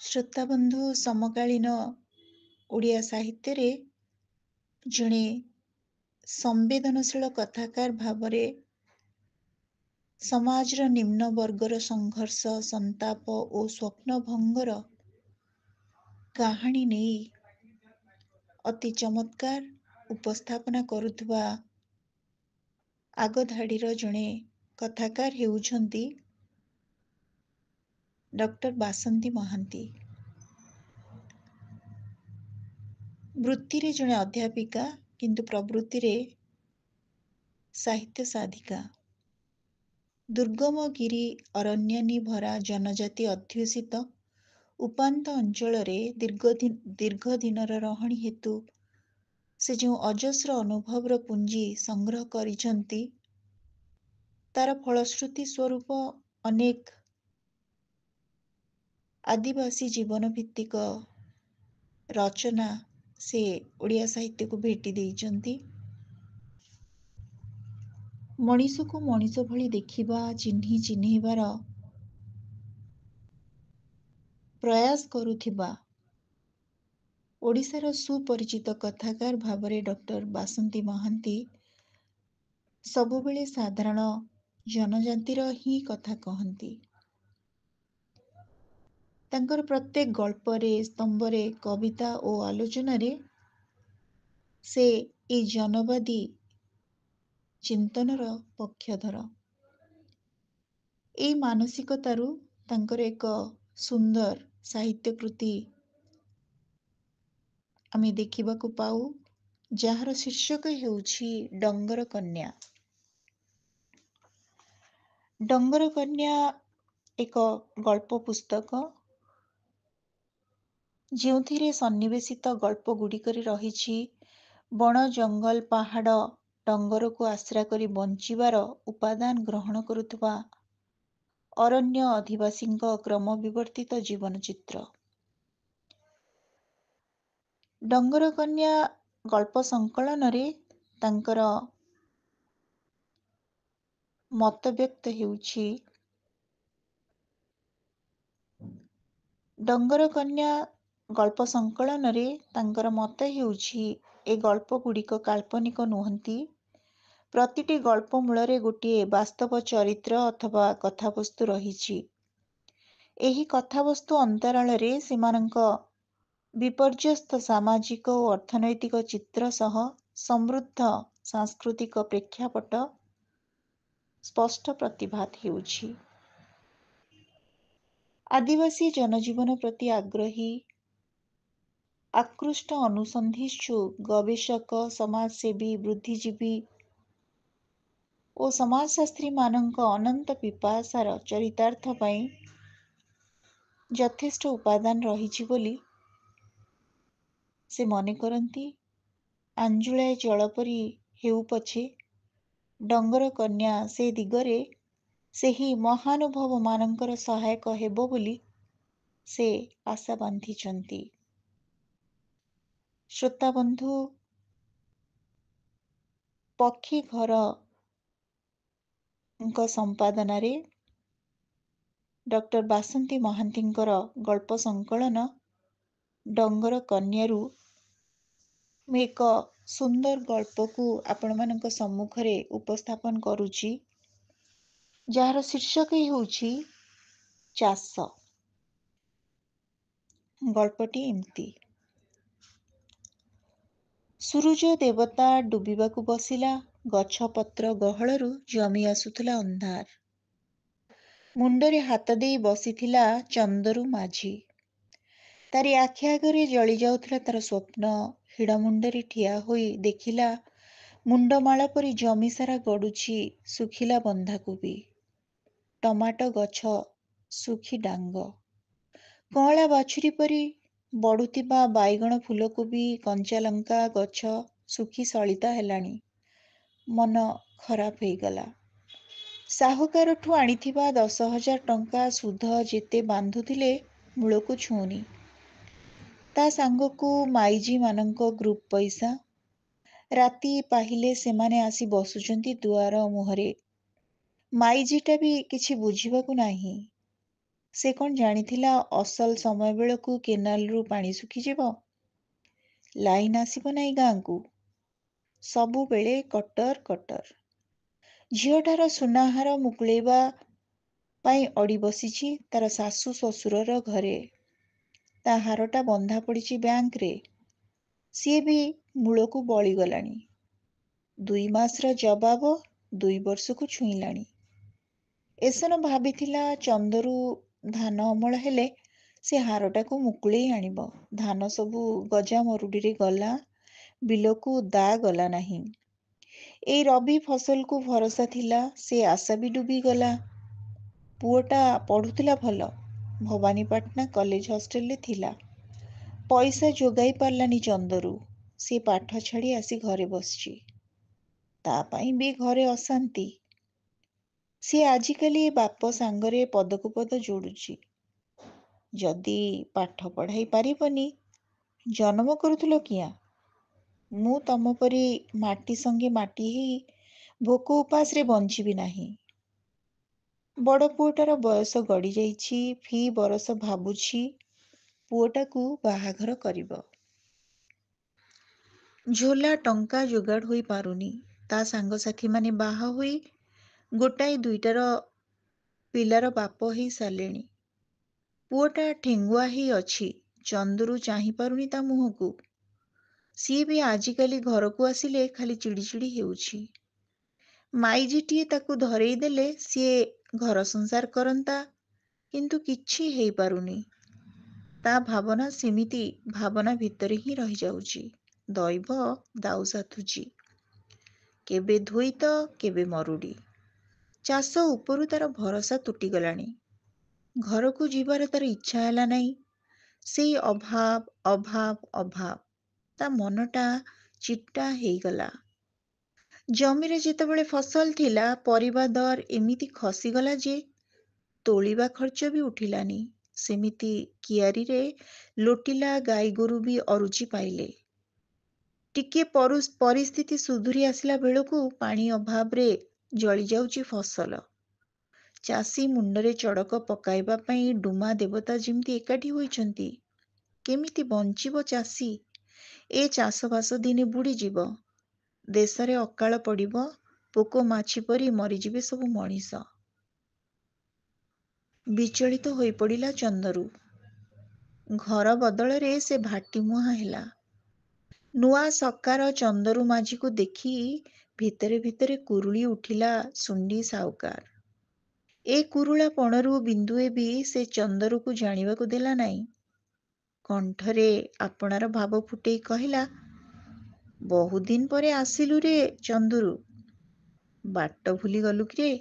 ଶ୍ରୋତାବନ୍ଧୁ ସମକାଳୀନ ଓଡ଼ିଆ ସାହିତ୍ୟରେ ଜଣେ ସମ୍ବେଦନଶୀଳ କଥାକାର ଭାବରେ ସମାଜର ନିମ୍ନ ବର୍ଗର ସଂଘର୍ଷ, ସନ୍ତାପ ଓ ସ୍ୱପ୍ନଭଙ୍ଗର କାହାଣୀ ନେଇ ଅତି ଚମତ୍କାର ଉପସ୍ଥାପନା କରୁଥିବା ଆଗଧାଡ଼ିର ଜଣେ କଥାକାର ହେଉଛନ୍ତି ଡକ୍ଟର ବାସନ୍ତୀ ମହାନ୍ତି। ବୃତ୍ତିରେ ଜଣେ ଅଧ୍ୟାପିକା, କିନ୍ତୁ ପ୍ରବୃତ୍ତିରେ ସାହିତ୍ୟ ସାଧିକା। ଦୁର୍ଗମ ଗିରି ଅରଣ୍ୟାନୀ ଭରା ଜନଜାତି ଅଧ୍ୟୁଷିତ ଉପାନ୍ତ ଅଞ୍ଚଳରେ ଦୀର୍ଘ ଦିନର ରହଣି ହେତୁ ସେ ଯେଉଁ ଅଜସ୍ର ଅନୁଭବର ପୁଞ୍ଜି ସଂଗ୍ରହ କରିଛନ୍ତି, ତାର ଫଳଶ୍ରୁତି ସ୍ୱରୂପ ଅନେକ ଆଦିବାସୀ ଜୀବନ ଭିତ୍ତିକ ରଚନା ସେ ଓଡ଼ିଆ ସାହିତ୍ୟକୁ ଭେଟି ଦେଇଛନ୍ତି। ମଣିଷକୁ ମଣିଷ ଭଳି ଦେଖିବା, ଚିହ୍ନିବାର ପ୍ରୟାସ କରୁଥିବା ଓଡ଼ିଶାର ସୁପରିଚିତ କଥାକାର ଭାବରେ ଡକ୍ଟର ବାସନ୍ତୀ ମହାନ୍ତି ସବୁବେଳେ ସାଧାରଣ ଜନଜାତିର ହିଁ କଥା କହନ୍ତି। ତାଙ୍କର ପ୍ରତ୍ୟେକ ଗଳ୍ପରେ, ସ୍ତମ୍ଭରେ, କବିତା ଓ ଆଲୋଚନାରେ ସେ ଏହି ଜନବାଦୀ ଚିନ୍ତନର ପକ୍ଷଧର। ଏହି ମାନସିକତାରୁ ତାଙ୍କର ଏକ ସୁନ୍ଦର ସାହିତ୍ୟ କୃତି ଆମେ ଦେଖିବାକୁ ପାଉ, ଯାହାର ଶୀର୍ଷକ ହେଉଛି ଡଙ୍ଗର କନ୍ୟା। ଡଙ୍ଗର କନ୍ୟା ଏକ ଗଳ୍ପ ପୁସ୍ତକ, ଯେଉଁଥିରେ ସନ୍ନିବେଶିତ ଗଳ୍ପ ଗୁଡ଼ିକରେ ରହିଛି ବଣ, ଜଙ୍ଗଲ, ପାହାଡ଼, ଡଙ୍ଗରକୁ ଆଶ୍ରା କରି ବଞ୍ଚିବାର ଉପାଦାନ ଗ୍ରହଣ କରୁଥିବା ଅରଣ୍ୟ ଅଧିବାସୀଙ୍କ କ୍ରମବିବର୍ତ୍ତିତ ଜୀବନଚିତ୍ର। ଡଙ୍ଗର କନ୍ୟା ଗଳ୍ପ ସଂକଳନରେ ତାଙ୍କର ମତବ୍ୟକ୍ତ ହେଉଛି ଡଙ୍ଗର କନ୍ୟା ଗଳ୍ପ ସଂକଳନରେ ତାଙ୍କର ମତ ହେଉଛି ଏ ଗଳ୍ପ ଗୁଡ଼ିକ କାଳ୍ପନିକ ନୁହନ୍ତି। ପ୍ରତିଟି ଗଳ୍ପ ମୂଳରେ ଗୋଟିଏ ବାସ୍ତବ ଚରିତ୍ର ଅଥବା କଥାବସ୍ତୁ ରହିଛି। ଏହି କଥାବସ୍ତୁ ଅନ୍ତରାଳରେ ସେମାନଙ୍କ ବିପର୍ଯ୍ୟସ୍ତ ସାମାଜିକ ଓ ଅର୍ଥନୈତିକ ଚିତ୍ର ସହ ସମୃଦ୍ଧ ସାଂସ୍କୃତିକ ପ୍ରେକ୍ଷାପଟ ସ୍ପଷ୍ଟ ପ୍ରତିଭାତ ହେଉଛି। ଆଦିବାସୀ ଜନଜୀବନ ପ୍ରତି ଆଗ୍ରହୀ, ଆକୃଷ୍ଟ ଅନୁସନ୍ଧିତ୍ସୁ ଗବେଷକ, ସମାଜସେବୀ, ବୁଦ୍ଧିଜୀବୀ ଓ ସମାଜଶାସ୍ତ୍ରୀମାନଙ୍କ ଅନନ୍ତ ପିପାସାର ଚରିତାର୍ଥ ପାଇଁ ଯଥେଷ୍ଟ ଉପାଦାନ ରହିଛି ବୋଲି ସେ ମନେ କରନ୍ତି। ଆଞ୍ଜୁଳାଏ ଜଳ ପରି ହେଉ ପଛେ ଡଙ୍ଗର କନ୍ୟା ସେ ଦିଗରେ ସେହି ମହାନୁଭବମାନଙ୍କର ସହାୟକ ହେବ ବୋଲି ସେ ଆଶା ବାନ୍ଧିଛନ୍ତି। ଶ୍ରୋତାବନ୍ଧୁ, ପକ୍ଷୀ ଘରଙ୍କ ସମ୍ପାଦନାରେ ଡକ୍ଟର ବାସନ୍ତୀ ମହାନ୍ତିଙ୍କର ଗଳ୍ପ ସଂକଳନ ଡଙ୍ଗର କନ୍ୟାରୁ ମୁଁ ଏକ ସୁନ୍ଦର ଗଳ୍ପକୁ ଆପଣମାନଙ୍କ ସମ୍ମୁଖରେ ଉପସ୍ଥାପନ କରୁଛି, ଯାହାର ଶୀର୍ଷକ ହେଉଛି ଚାଷ। ଗଳ୍ପଟି ଏମିତି। ସୂରୁଜ ଦେବତା ଡୁବିବାକୁ ବସିଲା। ଗଛ ପତ୍ର ଗହଳରୁ ଜମି ଆସୁଥିଲା ଅନ୍ଧାର। ମୁଣ୍ଡରେ ହାତ ଦେଇ ବସିଥିଲା ଚନ୍ଦରୁ ମାଝି। ତାରି ଆଖି ଆଗରେ ଜଳି ଯାଉଥିଲା ତାର ସ୍ୱପ୍ନ। ହିଡ଼ ମୁଣ୍ଡରେ ଠିଆ ହୋଇ ଦେଖିଲା ମୁଣ୍ଡମାଳ ପରି ଜମି ସାରା ଗଡ଼ୁଛି ଶୁଖିଲା ବନ୍ଧାକୋବି, ଟମାଟୋ ଗଛ ଶୁଖି ଡାଙ୍ଗ, କଅଁଳା ବାଛୁରୀ ପରି ବଢୁଥିବା ବାଇଗଣ, ଫୁଲକୋବି, କଞ୍ଚାଲଙ୍କା ଗଛ ଶୁଖି ସଳିତା ହେଲାଣି। ମନ ଖରାପ ହେଇଗଲା। ସାହୁକାରଠୁ ଆଣିଥିବା 10,000 ଟଙ୍କା ସୁଧ ଯେତେ ବାନ୍ଧୁଥିଲେ ମୂଳକୁ ଛୁଉଁନି। ତା ସାଙ୍ଗକୁ ମାଇଜିମାନଙ୍କ ଗ୍ରୁପ ପଇସା। ରାତି ପାହିଲେ ସେମାନେ ଆସି ବସୁଛନ୍ତି ଦୁଆର ମୁହଁରେ। ମାଇଜିଟା ବି କିଛି ବୁଝିବାକୁ ନାହିଁ। ସେ କ'ଣ ଜାଣିଥିଲା ଅସଲ ସମୟ ବେଳକୁ କେନାଲରୁ ପାଣି ଶୁଖିଯିବ, ଲାଇନ୍ ଆସିବ ନାହିଁ ଗାଁକୁ। ସବୁବେଳେ କଟର କଟର। ଝିଅଟାର ସୁନାହାର ମୁକୁଳେଇବା ପାଇଁ ଅଡ଼ି ବସିଛି ତାର ଶାଶୁ ଶ୍ୱଶୁରର ଘରେ। ତା ହାରଟା ବନ୍ଧା ପଡ଼ିଛି ବ୍ୟାଙ୍କରେ। ସିଏ ବି ମୂଳକୁ ବଳିଗଲାଣି। 2 ମାସର ଜବାବ 2 ବର୍ଷକୁ ଛୁଇଁଲାଣି। ଏସନ ଭାବିଥିଲା ଚନ୍ଦରୁ ଧାନ ଅମଳ ହେଲେ ସେ ହାରଟାକୁ ମୁକୁଳେଇ ଆଣିବ। ଧାନ ସବୁ ଗଜା ମରୁଡ଼ିରେ ଗଲା, ବିଲକୁ ଦା ଗଲା ନାହିଁ। ଏଇ ରବି ଫସଲକୁ ଭରସା ଥିଲା, ସେ ଆଶା ବି ଡୁବିଗଲା। ପୁଅଟା ପଢ଼ୁଥିଲା ଭଲ, ଭବାନୀପାଟଣା କଲେଜ ହଷ୍ଟେଲରେ ଥିଲା। ପଇସା ଯୋଗାଇ ପାରିଲାନି ଚନ୍ଦରୁ। ସେ ପାଠ ଛାଡ଼ି ଆସି ଘରେ ବସିଛି। ତା ପାଇଁ ବି ଘରେ ଅଶାନ୍ତି। ସିଏ ଆଜିକାଲି ବାପ ସାଙ୍ଗରେ ପଦକୁ ପଦ ଯୋଡ଼ୁଛି। ଯଦି ପାଠ ପଢ଼ାଇ ପାରିବନି, ଜନ୍ମ କରୁଥିଲ କିଆଁ? ମୁଁ ତମ ପରି ମାଟି ସଙ୍ଗେ ମାଟି ହେଇ ଭୋକ ଉପାସରେ ବଞ୍ଚିବି ନାହିଁ। ବଡ଼ ପୁଅଟାର ବୟସ ଗଡ଼ିଯାଇଛି। ଫି ବରଷ ଭାବୁଛି ପୁଅଟାକୁ ବାହାଘର କରିବ। ଝୋଲା ଟଙ୍କା ଯୋଗାଡ଼ ହୋଇ ପାରୁନି। ତା ସାଙ୍ଗସାଥୀମାନେ ବାହା ହୋଇ ଗୋଟାଏ ଦୁଇଟାର ପିଲାର ବାପ ହେଇ ସାରିଲେଣି। ପୁଅଟା ଠେଙ୍ଗୁଆ ହେଇ ଅଛି। ଚନ୍ଦୁରୁ ଚାହିଁ ପାରୁନି ତା ମୁହଁକୁ। ସିଏ ବି ଆଜିକାଲି ଘରକୁ ଆସିଲେ ଖାଲି ଚିଡ଼ିଚିଡ଼ି ହେଉଛି। ମାଇଜିଟିଏ ତାକୁ ଧରେଇ ଦେଲେ ସିଏ ଘର ସଂସାର କରନ୍ତା, କିନ୍ତୁ କିଛି ହେଇପାରୁନି। ତା ଭାବନା ସେମିତି ଭାବନା ଭିତରେ ହିଁ ରହିଯାଉଛି। ଦୈବ ଦାଉ ସାଧୁଛି। କେବେ ଧୋଇତ, କେବେ ମରୁଡ଼ି। ଚାଷ ଉପରୁ ତାର ଭରସା ତୁଟିଗଲାଣି। ଘରକୁ ଯିବାର ତାର ଇଚ୍ଛା ହେଲା ନାହିଁ। ସେଇ ଅଭାବ ଅଭାବ ଅଭାବ। ତା ମନଟା ଚିଟା ହେଇଗଲା। ଜମିରେ ଯେତେବେଳେ ଫସଲ ଥିଲା, ପରିବା ଦର ଏମିତି ଖସିଗଲା ଯେ ତୋଳିବା ଖର୍ଚ୍ଚ ବି ଉଠିଲାନି। ସେମିତି କିଆରୀରେ ଲୋଟିଲା ଗାଈଗୋରୁ ବି ଅରୁଚି ପାଇଲେ। ଟିକିଏ ପରିସ୍ଥିତି ସୁଧୁରି ଆସିଲା ବେଳକୁ ପାଣି ଅଭାବରେ ଜଳିଯାଉଛି ଫସଲ। ଚାଷୀ ମୁଣ୍ଡରେ ଚଡ଼କ ପକାଇବା ପାଇଁ ଡୁମା ଦେବତା ଯେମିତି ଏକାଠି ହୋଇଛନ୍ତି। କେମିତି ବଞ୍ଚିବ ଚାଷୀ? ଏ ଚାଷବାସ ଦିନେ ବୁଡ଼ିଯିବ। ଦେଶରେ ଅକାଳ ପଡ଼ିବ, ପୋକ ମାଛି ପରି ମରିଯିବେ ସବୁ ମଣିଷ। ବିଚଳିତ ହୋଇପଡ଼ିଲା ଚନ୍ଦରୁ। ଘର ବଦଳରେ ସେ ଭାଟିମୁହାଁ ହେଲା। ନୂଆ ସକାର ଚନ୍ଦରୁ ମାଝିକୁ ଦେଖି ଭିତରେ ଭିତରେ କୁରୁଳି ଉଠିଲା ସୁଣ୍ଡି ସାଉକାର। ଏ କୁରୁଳାପଣରୁ ବିନ୍ଦୁଏ ବି ସେ ଚନ୍ଦରୁକୁ ଜାଣିବାକୁ ଦେଲା ନାହିଁ। କଣ୍ଠରେ ଆପଣାର ଭାବ ଫୁଟେଇ କହିଲା, ବହୁଦିନ ପରେ ଆସିଲୁ ରେ ଚନ୍ଦୁରୁ। ବାଟ ଭୁଲିଗଲୁ କିରେ?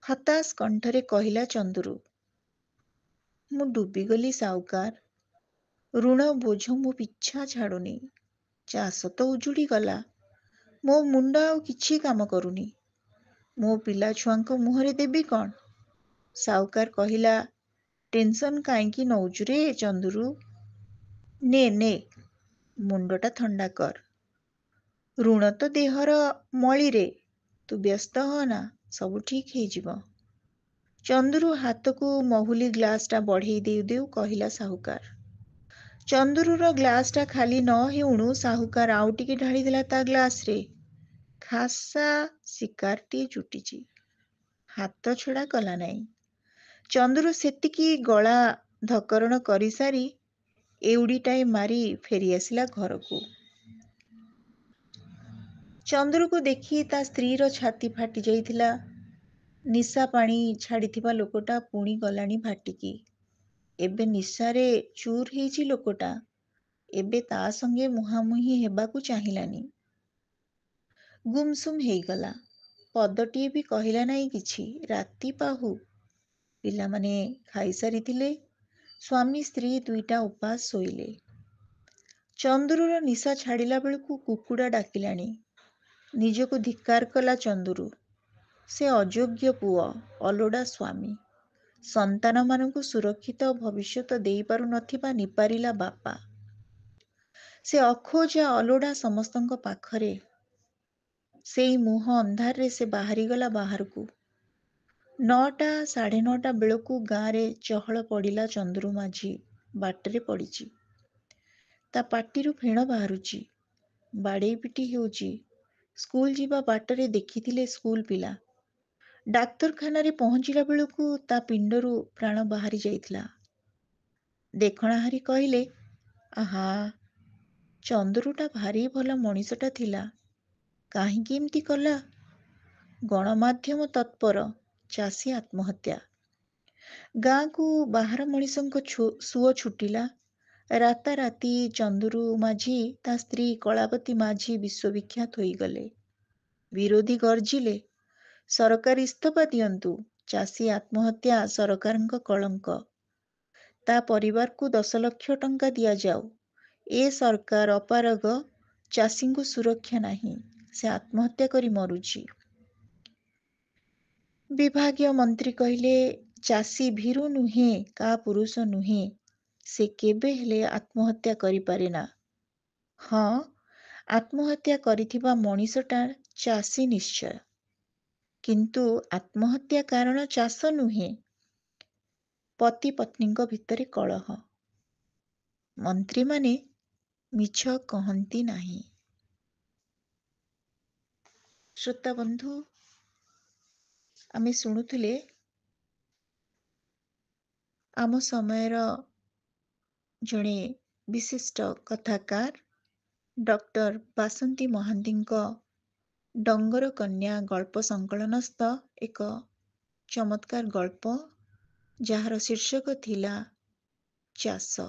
ହତାଶ କଣ୍ଠରେ କହିଲା ଚନ୍ଦୁରୁ। ମୁଁ ଡୁବିଗଲି ସାଉକାର। ଋଣ ବୋଝ ମୋ ପିଛା ଛାଡ଼ୁନି। ଚାଷ ତ ଉଜୁଡ଼ି ଗଲା। ମୋ ମୁଣ୍ଡ ଆଉ କିଛି କାମ କରୁନି। ମୋ ପିଲା ଛୁଆଙ୍କ ମୁହଁରେ ଦେବି କ'ଣ? ସାଉକାର କହିଲା, ଟେନସନ୍ କାହିଁକି ନଉଛୁ ରେ ଚନ୍ଦୁରୁ? ନେ ନେ, ମୁଣ୍ଡଟା ଥଣ୍ଡା କର। ଋଣ ତ ଦେହର ମଳିରେ। ତୁ ବ୍ୟସ୍ତ ହନା, ସବୁ ଠିକ୍ ହେଇଯିବ। ଚନ୍ଦୁରୁ ହାତକୁ ମହୁଲି ଗ୍ଲାସଟା ବଢ଼େଇ ଦେଉ ଦେଉ କହିଲା ସାହୁକାର। ଚନ୍ଦୁରୁର ଗ୍ଲାସଟା ଖାଲି ନ ହେଉଣୁ ସାହୁକାର ଆଉ ଟିକେ ଢାଳିଦେଲା ତା ଗ୍ଲାସରେ। ଖାସା ଶିକାରଟିଏ ଚୁଟିଛି। ହାତ ଛଡ଼ା କଲା ନାହିଁ। ଚନ୍ଦୁରୁ ସେତିକି ଗଳା ଧକରଣ କରିସାରି ଏଉଡ଼ିଟାଏ ମାରି ଫେରିଆସିଲା ଘରକୁ। ଚନ୍ଦୁରୁକୁ ଦେଖି ତା ସ୍ତ୍ରୀର ଛାତି ଫାଟି ଯାଇଥିଲା। ନିଶା ପାଣି ଛାଡ଼ିଥିବା ଲୋକଟା ପୁଣି ଗଲାଣି ଭାଟିକି। ଏବେ ନିଶାରେ ଚୁର ହେଇଛି ଲୋକଟା। ଏବେ ତା ସଙ୍ଗେ ମୁହାଁମୁହିଁ ହେବାକୁ ଚାହିଁଲାନି। ଗୁମସୁମ ହେଇଗଲା। ପଦଟିଏ ବି କହିଲା ନାହିଁ କିଛି। ରାତି ପାହୁ। ପିଲାମାନେ ଖାଇସାରିଥିଲେ। ସ୍ୱାମୀ ସ୍ତ୍ରୀ ଦୁଇଟା ଉପାସ ଶୋଇଲେ। ଚନ୍ଦୁରୁର ନିଶା ଛାଡ଼ିଲା ବେଳକୁ କୁକୁଡ଼ା ଡାକିଲାଣି। ନିଜକୁ ଧିକ୍କାର କଲା ଚନ୍ଦୁରୁ। ସେ ଅଯୋଗ୍ୟ ପୁଅ, ଅଲୋଡ଼ା ସ୍ୱାମୀ। ସନ୍ତାନମାନଙ୍କୁ ସୁରକ୍ଷିତ ଭବିଷ୍ୟତ ଦେଇପାରୁ ନଥିବା ନିପାରିଲା ବାପା। ସେ ଅଖୋଜା ଅଲୋଡ଼ା ସମସ୍ତଙ୍କ ପାଖରେ। ସେଇ ମୁହଁ ଅନ୍ଧାରରେ ସେ ବାହାରିଗଲା ବାହାରକୁ। 9ଟା 9:30 ବେଳକୁ ଗାଁରେ ଚହଳ ପଡ଼ିଲା। ଚନ୍ଦ୍ରୁ ମାଝି ବାଟରେ ପଡ଼ିଛି। ତା ପାଟିରୁ ଫେଣ ବାହାରୁଛି। ବାଡ଼େଇ ପିଟି ହେଉଛି। ସ୍କୁଲ ଯିବା ବାଟରେ ଦେଖିଥିଲେ ସ୍କୁଲ ପିଲା। ଡାକ୍ତରଖାନାରେ ପହଞ୍ଚିଲା ବେଳକୁ ତା ପିଣ୍ଡରୁ ପ୍ରାଣ ବାହାରି ଯାଇଥିଲା। ଦେଖଣାହାରୀ କହିଲେ, ଆହା, ଚନ୍ଦ୍ରୁଟା ଭାରି ଭଲ ମଣିଷଟା ଥିଲା। କାହିଁକି ଏମିତି କଲା? ଗଣମାଧ୍ୟମ ତତ୍ପର। ଚାଷୀ ଆତ୍ମହତ୍ୟା। ଗାଁକୁ ବାହାର ମଣିଷଙ୍କ ସୁଅ ଛୁଟିଲା। ରାତାରାତି ଚନ୍ଦ୍ରୁ ମାଝି ତା ସ୍ତ୍ରୀ କଳାବତୀ ମାଝି ବିଶ୍ୱବିଖ୍ୟାତ ହୋଇଗଲେ। ବିରୋଧୀ ଗର୍ଜିଲେ, ସରକାର ଇସ୍ତଫା ଦିଅନ୍ତୁ। ଚାଷୀ ଆତ୍ମହତ୍ୟା ସରକାରଙ୍କ କଳଙ୍କ। ତା ପରିବାରକୁ 10 ଲକ୍ଷ ଟଙ୍କା ଦିଆଯାଉ। ଏ ସରକାର ଅପାରଗ। ଚାଷୀଙ୍କୁ ସୁରକ୍ଷା ନାହିଁ। ସେ ଆତ୍ମହତ୍ୟା କରି ମରୁଛି। ବିଭାଗୀୟ ମନ୍ତ୍ରୀ କହିଲେ, ଚାଷୀ ଭୀରୁ ନୁହେଁ, କା ପୁରୁଷ ନୁହେଁ। ସେ କେବେ ହେଲେ ଆତ୍ମହତ୍ୟା କରିପାରେନା। ହଁ, ଆତ୍ମହତ୍ୟା କରିଥିବା ମଣିଷଟା ଚାଷୀ ନିଶ୍ଚୟ। କିନ୍ତୁ ଆତ୍ମହତ୍ୟା କାରଣ ଚାଷ ନୁହେଁ। ପତି ପତ୍ନୀଙ୍କ ଭିତରେ କଳହ। ମନ୍ତ୍ରୀମାନେ ମିଛ କହନ୍ତି ନାହିଁ। ଶ୍ରୋତା ବନ୍ଧୁ, ଆମେ ଶୁଣୁଥିଲେ ଆମ ସମୟର ଜଣେ ବିଶିଷ୍ଟ କଥାକାର ଡକ୍ଟର ବାସନ୍ତୀ ମହାନ୍ତିଙ୍କ ଡଙ୍ଗର କନ୍ୟା ଗଳ୍ପ ସଂକଳନସ୍ଥ ଏକ ଚମତ୍କାର ଗଳ୍ପ, ଯାହାର ଶୀର୍ଷକ ଥିଲା ଚାଷ।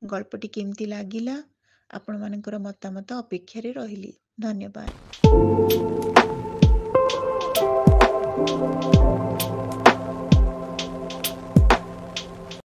ଗଳ୍ପଟି କେମିତି ଲାଗିଲା? ଆପଣମାନଙ୍କର ମତାମତ ଅପେକ୍ଷାରେ ରହିଲି। ଧନ୍ୟବାଦ।